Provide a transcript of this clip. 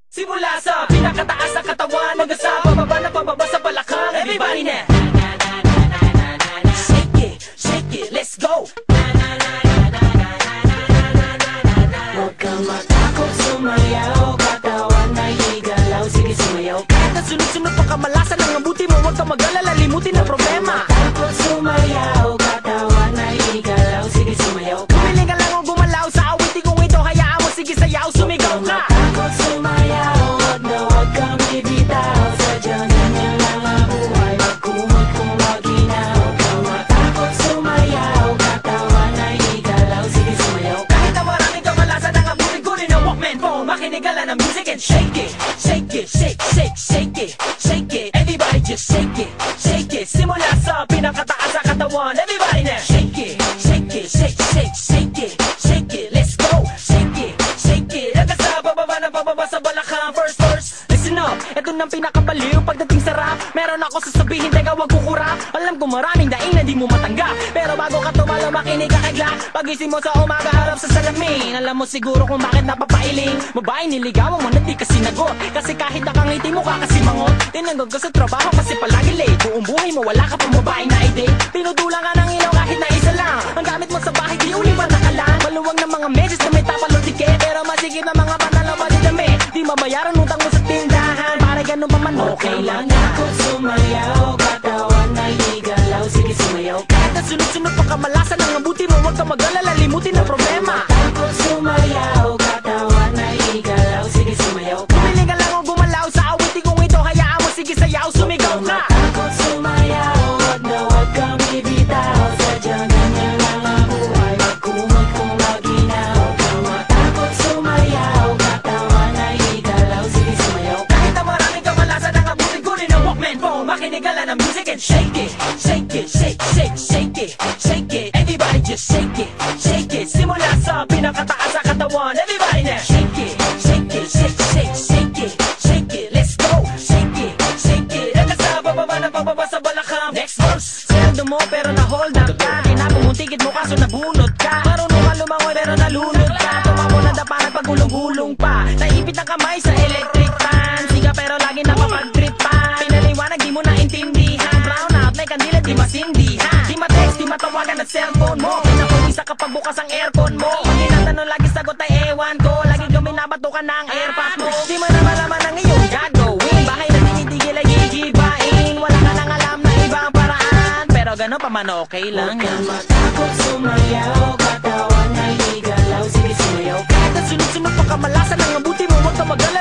Simula sa pinakataas ng katawan, hanggang sa pababa sa balakang. Everybody now, shake it, let's go. Huwag kang matakot sumayaw, katawan ay igalaw, sige sumayaw. Kahit na sunod-sunod pa kamalasan ng mabuti mo, huwag kang mag-alala, limutin ang problema. Takot sumayaw, katawan ay igalaw, sige sumayaw. Pumiling ka lang o gumalaw sa awitin kong ito, hayaan mo, sige sayaw, sumigaw ka. Takot sumayaw, huwag kang bibitaw, sadyang ganyan lang ang buhay, magkumot kung maginaw. Kang matakot sumayaw, katawan ay igalaw, sige sumayaw. Kahit na maraming kamalasan ang abutin-gunin ng Walkman phone, makinig ka lang ng music and shake it. Shake it, shake, shake, shake it, shake it. Everybody just shake it, shake it. Simula sa pinakataas sa katawan, everybody now. Shake it, shake it, shake, shake, shake it, shake it. Let's go, shake it, shake it. Hanggang sa bababa sa balakang. First verse, listen up, eto nang pinakabaliw pagdating sa rap. Meron ako sasabihin, teka wag kukurap. Alam ko maraming daing na di mo matanggap, pero bago ka tumalo makinig ka kay Glock. Pagising mo sa umaga harap sa salamin, alam mo siguro kung bakit napapailing. Babae niligawan mo na di ka sinagot, kasi kahit nakangiti mo ka kasi mangot. Tinanggag ka sa trabaho kasi palagi late, buong buhay mo wala ka pang babae na i-date. Tinutulang ka ng ilaw kahit na isa lang, ang gamit mo sa bahay di uli pa nakalang. Maluwag ng mga medyas na may tapalong tiket, pero masigit na mga pantalong pa di dami. Di mabayaran utang mo sa tindahan, pare ganun pa man okay lang. Takot sumayaw, katawan ay igalaw, sige sumayaw. Kahit na sunod-sunod pa kamalasan ng mabuti mo, huwag kang mag-alala, limutin ang problema. Takot sumayaw, katawan ay igalaw, sige sumayaw. Pumiling ka lang o gumalaw sa awitin kong ito, hayaan mo, sige sayaw, sumigaw ka. Takot sumayaw, huwag kang bibitaw, sadyang ganyan lang ang buhay, magkumot kung maginaw. Kang matakot sumayaw, katawan ay igalaw, sige sumayaw. Kahit na maraming kamalasan ang abutin-gunin ng Walkman phone, makinig ka lang ng music and shake it, shake it, shake, shake, shake it, shake it. Everybody just shake it, shake it. Simula sa pinakataas sa katawan, everybody now. Shake it, shake it, shake, shake, shake it, shake it. Let's go, shake it, shake it. Hanggang sa bababa sa balakang. Next verse, sweldo mo pero na-hold up ka, tinapong mong ticket mo kaso nabunot ka. Marunong ka lumangoy pero nalunod ka, tumamo na dapanan pag-gulong-gulong pa. Naipit ang kamay sa electric fan, siga pero lagi napapag-tripan. Pinaliwanag di mo naintindihan, brown out may kandila di masindihan. Di ma-text, di matawagan ang cellphone mo, pinapag-isa kapag bukas ang aircon mo. Pag tinatanong lagi sagot ay ewan ko, lagi kang binabatukan ng airpads mo. Di mo na malaman ang iyong gagawin, bahay na tinitigil ay gigibain. Wala ka nang alam na ibang paraan, pero gano'n pa man okay lang yan. Huwag kang matakot sumayaw, katawan ay igalaw, sige sumayaw. Kahit na sunod-sunod pa kamalasan ng mabuti mo, huwag kang mag-alala,